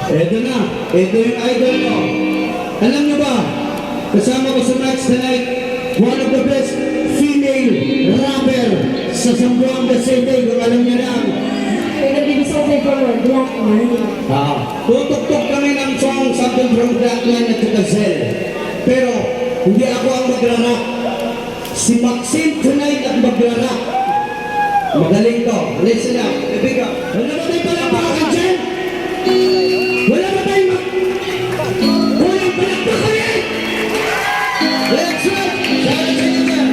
Ito na, ito yung idol ko. Alam niyo ba, kasama ko sa match tonight, one of the best female rapper sa Zamboanga City, kung alam niyo na. Tutok-tok kami ng song, something from Blackline at Gazelle. Pero, hindi ako ang magrarap. Si Maxine tonight ang magrarap. Magaling to. Listen up. Ibiga. Wala ba tayo palakpakan dyan? Wala ba tayo walang palakpakan yan? Let's go! Shout out sa inyo dyan.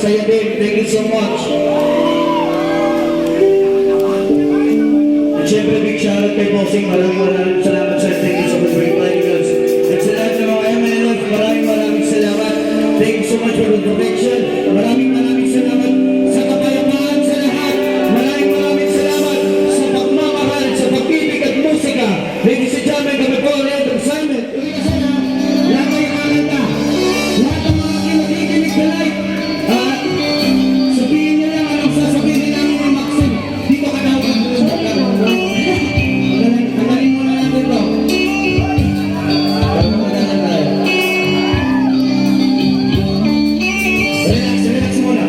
masaya din. Thank you so much. At syempre, big shoutout kay Bossing. Maraming salamat sir. Thank you so much for inviting us. At sa lahat ng mga MNLF, maraming salamat. Thank you so much for the protection. Maraming salamat sa kapayapaan sa lahat. Maraming salamat sa pagmamahal, sa pag-ibig at musika. Ladies and gentlemen, kami po ang Red Assignment. Lahat kayo kakanta. Lahat ng mga kinukikinig na live. Sabihin niyo lang anong sasabihin namin ni Maxine. Dito ka daw. Tagalin mo na natin ito. Relax muna.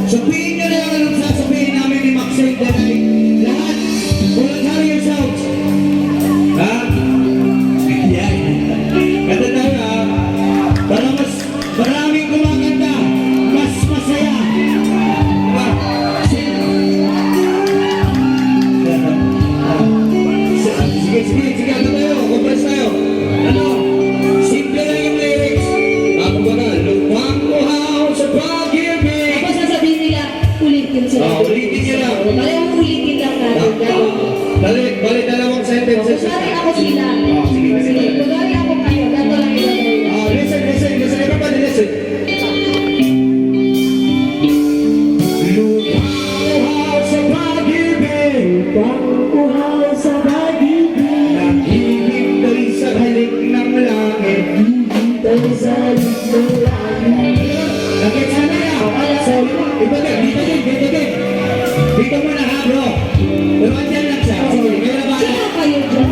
Sabihin niyo lang anong sasabihin namin ni Maxine tonight. Lahat, voluntary yourselves. Ha? Yan. Kata tayo ha. Para mas maraming kumakanta, mas masaya. Diba? Sige, ano tayo? Kumpres tayo. Ano? Simple lang yung lyrics. Kumbaga, lupang kuhaw sa pag-ibig. Tapos sasabihin nila, ulitin sila. Ulitin nyo lang. Parang ulitin lang natin. Balik dalawang sentences. Kunwari ako sila. Sige. Kunwari ako kayo. Gato lang ilagay. Listen. Everybody listen. Lupang kuhaw sa pag-ibig. Lupang kuhaw sa pag-ibig. Naghihintay sa halik ng langit. Naghihintay sa halik ng langit. Nakit sana yan. So, dito din. Dito muna ha bro. Pero andyan lang siya. Sige, may labanan. Sino kayo dyan?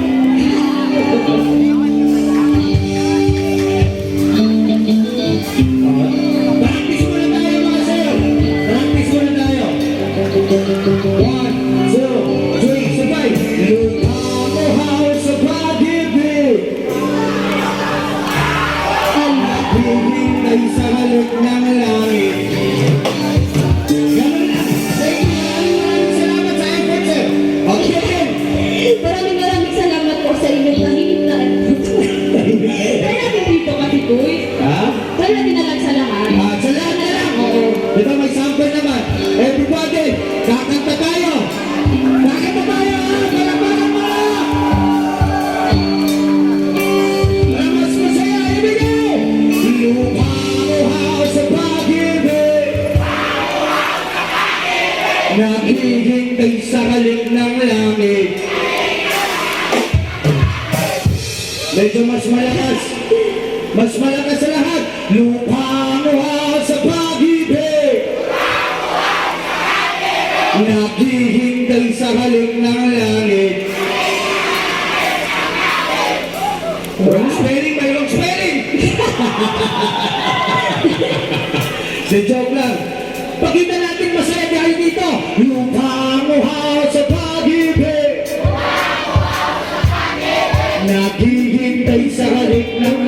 Practice muna tayo mga sir. Practice muna tayo. 1, 2, 3, sabay. Lupang kuhaw sa pag-ibig. Naghihintay sa halik ng langit. Ganun lang. Thank you. Maraming salamat sa effort sir. Okay. Maraming salamat po sa inyong nahihintaan. Kaya natin dito kasi po eh. Ha? Kaya natin na lang sa lahat. Sa lahat na lang. Oo. Ito may sample naman. Everybody, kakanta tayo. Kakanta tayo. Palakpakan mo. Para mas masaya, ibigay. Lupang kuhaw sa pag-ibig. Naghihintay sa halik ng langit. Medyo mas malakas. Mas malakas sa lahat. Lupang kuhaw sa pag-ibig. Naghihintay sa halik ng langit. Wrong spelling, may wrong spelling. Sa joke lang. Pakita natin masaya tayo dito. Lupang kuhaw sa pag-ibig. Naghihintay sa halik ng